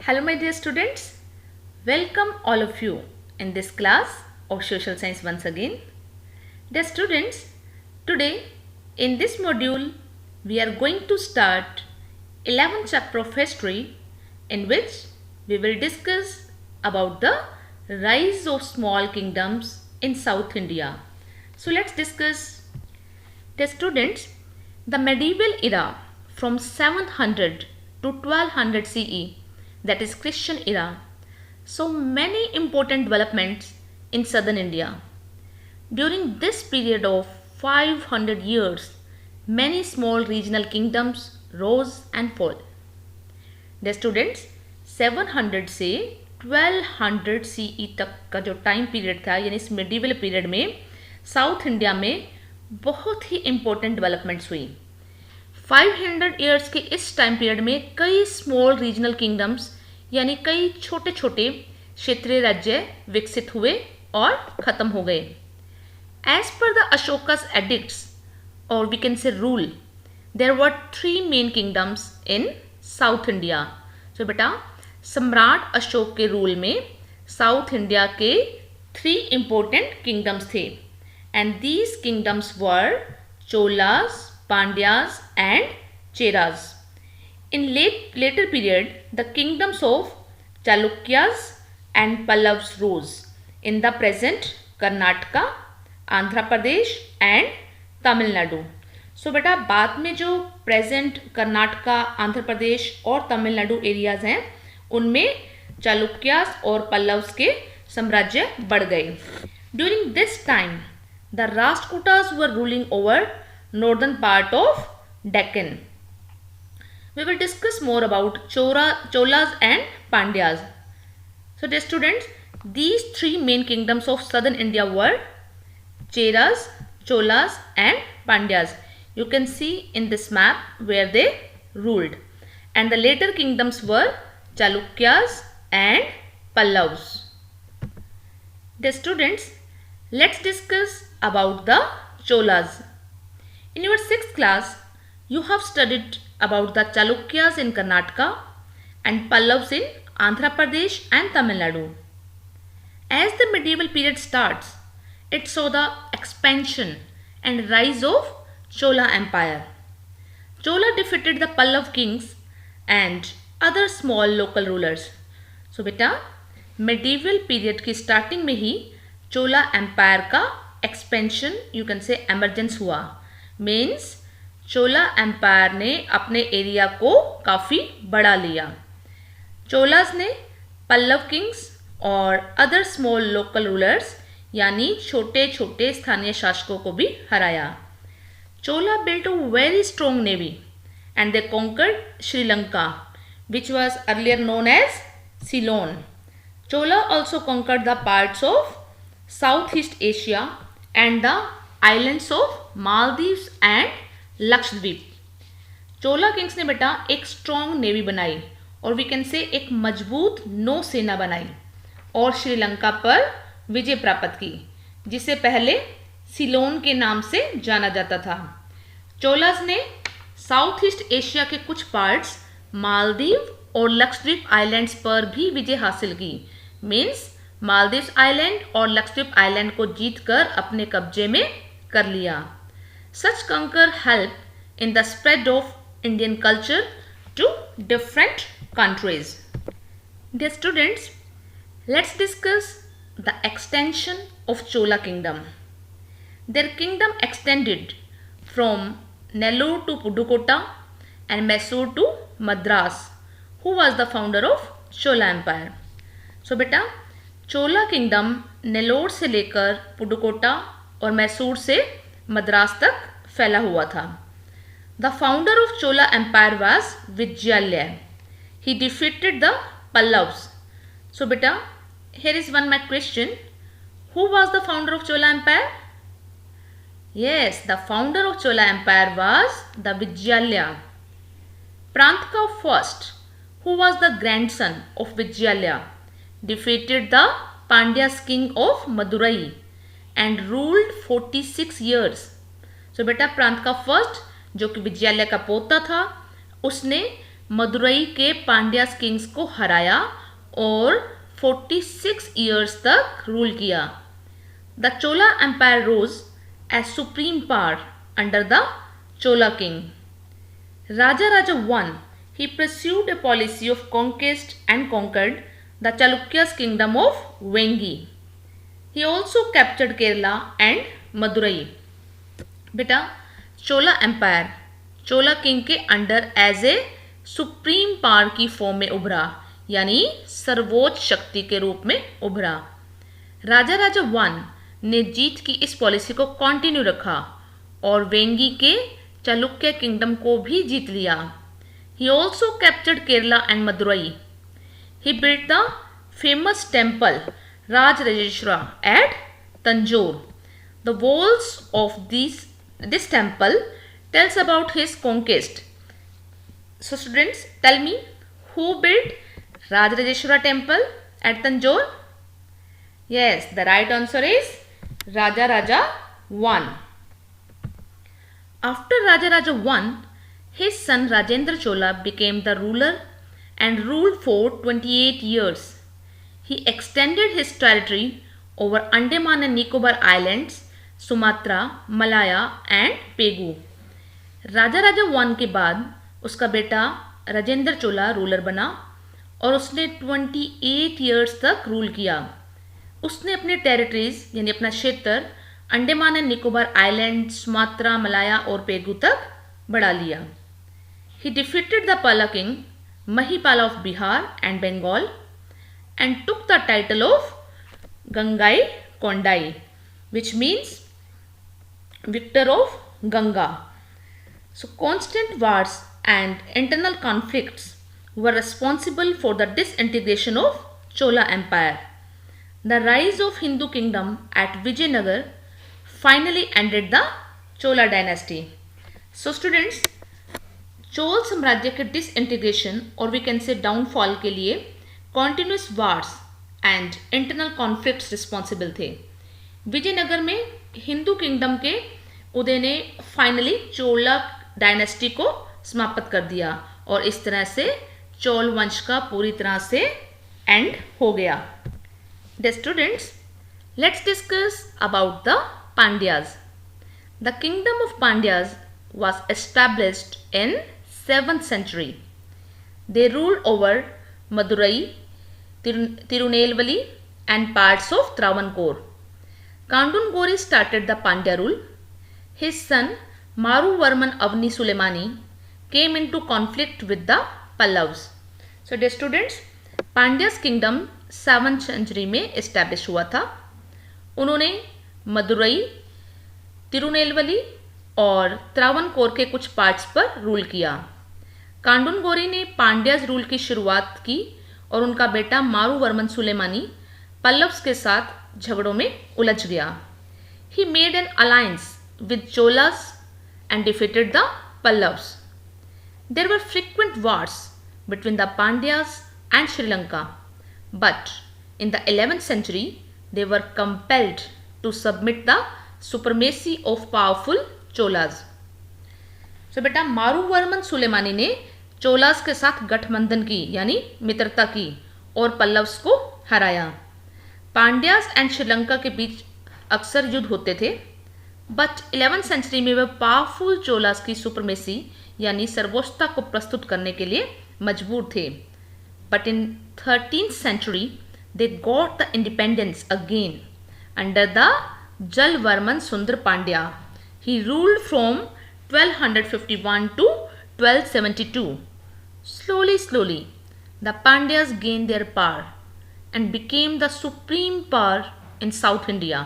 Hello my dear students, welcome all of you in this class of social science once again. Dear students, today in this module we are going to start 11th chapter of history, in which we will discuss about the rise of small kingdoms in South India. So let's discuss. Dear students, the medieval era from 700 to 1200 CE, that is Christian era, saw many important developments in southern India. During this period of 500 years, many small regional kingdoms rose and fell. The students 700 से 1200 CE तक का जो time period था, यानी इस medieval period में south India में बहुत ही इम्पोर्टेंट डेवलपमेंट्स हुई। 500 ईयर्स के इस टाइम पीरियड में कई स्मॉल रीजनल किंगडम्स यानी कई छोटे छोटे क्षेत्रीय राज्य विकसित हुए और ख़त्म हो गए। As per the Ashoka's edicts और we can say rule, there were 3 main kingdoms in south India. तो बेटा सम्राट अशोक के रूल में साउथ इंडिया के 3 इम्पोर्टेंट किंगडम्स थे, and these kingdoms were Cholas, Pandyas and Cheras. In later period, the kingdoms of Chalukyas and Pallavas rose in the present Karnataka, Andhra Pradesh and Tamil Nadu. So बेटा बाद में जो present Karnataka, Andhra Pradesh और Tamil Nadu areas हैं उनमें चालुक्यास और पल्लव्स के साम्राज्य बढ़ गए। During this time, the Rashtrakutas were ruling over northern part of Deccan. We will discuss more about Cholas and Pandyas. So dear students, these 3 main kingdoms of southern India were Cheras, Cholas and Pandyas. You can see in this map where they ruled. And the later kingdoms were Chalukyas and Pallavas. Dear students, let's discuss about the Cholas. In your 6th class, you have studied about the Chalukyas in Karnataka and Pallavas in Andhra Pradesh and Tamil Nadu. As the medieval period starts, it saw the expansion and rise of Chola Empire. Chola defeated the Pallav kings and other small local rulers. So बेटा medieval period की starting में ही Chola Empire का expansion, you can say emergence हुआ। Means Chola empire ने अपने area को काफ़ी बढ़ा लिया। चोलास ने पल्लव किंग्स और अदर स्मॉल लोकल रूलर्स यानी छोटे छोटे स्थानीय शासकों को भी हराया। Chola built a very strong navy and they conquered Sri Lanka which was earlier known as Ceylon. Chola also conquered the parts of south east Asia and the islands of Maldives and Lakshadweep. Chola Kings ने बेटा एक स्ट्रॉन्ग नेवी बनाई और वी कैन से एक मजबूत नौसेना बनाई और श्रीलंका पर विजय प्राप्त की, जिसे पहले सिलोन के नाम से जाना जाता था। चोलास ने साउथ ईस्ट एशिया के कुछ पार्ट्स, मालदीव और लक्षद्वीप आइलैंड्स पर भी विजय हासिल की। मीन्स मालदीव्स आइलैंड और लक्षद्वीप आइलैंड को जीतकर अपने कब्जे में कर लिया। Such conquer help in the spread of Indian culture to different countries. Dear students, let's discuss the extension of Chola kingdom. Their kingdom extended from Nellore to Pudukkottai and Mysore to Madras, who was the founder of Chola Empire. So बेटा चोला kingdom Nellore से लेकर पुडुकोट्टा और मैसूर से मद्रास तक फैला हुआ था। The founder of Chola empire was Vijayalaya. He defeated the Pallavas. So बेटा here is one my question, who was the founder of Chola empire? Yes, the founder of Chola empire was the Vijayalaya. Parantaka first, who was the grandson of Vijayalaya, defeated the Pandyas king of Madurai and ruled 46 years. So बेटा प्रांत का first जो कि विजयालय का पोता था, उसने मदुरई के पांड्यास किंग्स को हराया और 46 ईयर्स तक रूल किया। The Chola empire rose as supreme power under the Chola king. Raja Raja I, he pursued a policy of conquest and conquered the Chalukyas kingdom of Vengi. He also captured Kerala and Madurai. बेटा Chola empire Chola king के under as a supreme power की form में उभरा, यानी सर्वोच्च शक्ति के रूप में उभरा। राजा राजा वन ने जीत की इस पॉलिसी को कंटिन्यू रखा और वेंगी के चालुक्य किंगडम को भी जीत लिया। He also captured Kerala and Madurai. He built the famous temple Rajarajeshwara at Tanjore. The walls of this temple tells about his conquest. So students, tell me, who built Rajarajeshwara temple at Tanjore? Yes, the right answer is Raja Raja I. After Raja Raja I, his son Rajendra Chola became the ruler and ruled for 28 years. He extended his territory over Andaman and Nicobar Islands, Sumatra, Malaya and Pegu. Raja Raja one के बाद उसका बेटा राजेंद्र चोला ruler बना और उसने 28 years तक rule किया। उसने अपने टेरिटरीज यानी अपना क्षेत्र Andaman and Nicobar island, Sumatra, Malaya और पेगू तक बढ़ा लिया। He defeated the Pala king Mahipala of Bihar and Bengal and took the title of Gangai Kondai, which means victor of Ganga. So constant wars and internal conflicts were responsible for the disintegration of Chola Empire. The rise of Hindu kingdom at Vijayanagar finally ended the Chola dynasty. So students, Chola साम्राज्य के disintegration और we can से downfall के लिए continuous wars and internal conflicts responsible थे। विजयनगर में Hindu kingdom के उदय ने फाइनली चोला डायनेस्टी को समाप्त कर दिया और इस तरह से चोल वंश का पूरी तरह से एंड हो गया। Dear students, let's discuss about the Pandyas. The kingdom of Pandyas was established in 7th century. They ruled over Madurai, Tirunelveli and parts of Travancore. Kandungori started the Pandya rule. His son Maruvarman Avni Sulemani came into conflict with the Pallavas. So dear students, Pandya's kingdom 7th century में establish हुआ था। उन्होंने मदुरई, तिरुनेलवली और त्रावणकोर के कुछ parts पर rule किया। कांडूनगोरी ने पांड्याज रूल की शुरुआत की और उनका बेटा मारूवर्मन सुलेमानी पल्लव्स के साथ झगड़ों में उलझ गया। He made an alliance with Cholas and defeated the Pallavas. There were frequent wars between the Pandyas and Sri Lanka, but in the 11th century they were compelled to submit the supremacy of powerful Cholas. So बेटा मारूवर्मन सुलेमानी ने चोलास के साथ गठबंधन की यानी मित्रता की और पल्लव्स को हराया। पांड्यास एंड श्रीलंका के बीच अक्सर युद्ध होते थे, बट 11th सेंचुरी में वे पावरफुल चोलास की सुपरमेसी यानी सर्वोच्चता को प्रस्तुत करने के लिए मजबूर थे। But in 13th century they got the independence again under the Jalavarman Sundar Pandya. He ruled from 1251 to 1272. Slowly, the Pandyas gained their power and became the supreme power in South India.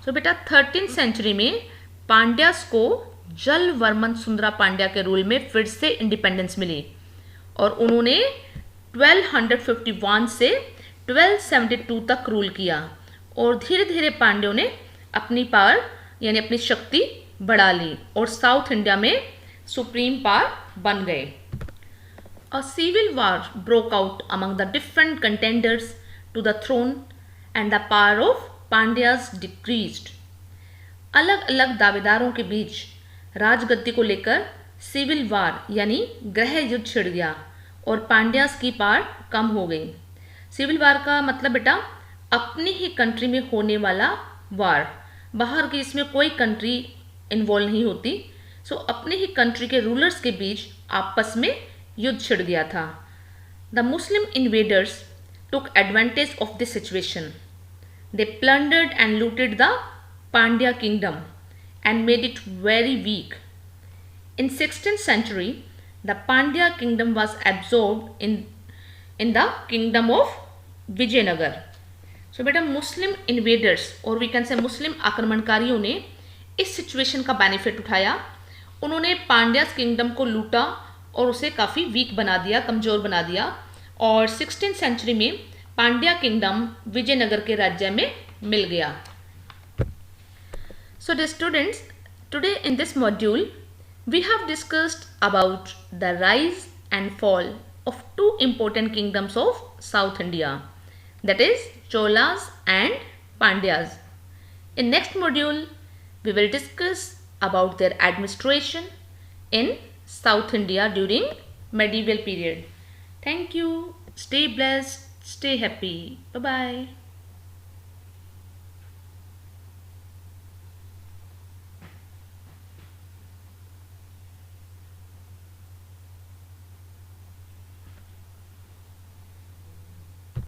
So बेटा 13th century में पांड्यास को जलवर्मन सुंदरा पांड्या के rule में फिर से independence मिली और उन्होंने 1251 से 1272 तक रूल किया और धीरे धीरे पांड्यों ने अपनी पावर यानी अपनी शक्ति बढ़ा ली और साउथ इंडिया में सुप्रीम पावर बन गए। A civil war broke out among the different contenders to the throne and the power of Pandyas decreased. अलग अलग दावेदारों के बीच राजगद्दी को लेकर सिविल वार यानी गृह युद्ध छिड़ गया और पांड्यास की पार कम हो गई। सिविल वार का मतलब बेटा अपनी ही कंट्री में होने वाला वार, बाहर की इसमें कोई कंट्री इन्वॉल्व नहीं होती। सो अपने ही कंट्री के रूलर्स के बीच आपस में युद्ध छिड़ गया था। The Muslim invaders took advantage of this situation. They plundered and looted the Pandya kingdom and made it very weak. In 16th century, the Pandya kingdom was absorbed in the kingdom of Vijayanagar. So बेटा मुस्लिम invaders और we can से मुस्लिम आक्रमणकारियों ने इस situation का benefit उठाया। उन्होंने Pandyas kingdom को लूटा और उसे काफ़ी वीक बना दिया, कमज़ोर बना दिया, और 16th सेंचुरी में पांड्या किंगडम विजयनगर के राज्य में मिल गया। So dear students, today in this module we have discussed about the rise and fall of two important kingdoms of south India, that is Cholas and Pandyas. In next module, we will discuss about their administration in South India during medieval period. Thank you. Stay blessed. Stay happy. Bye-bye.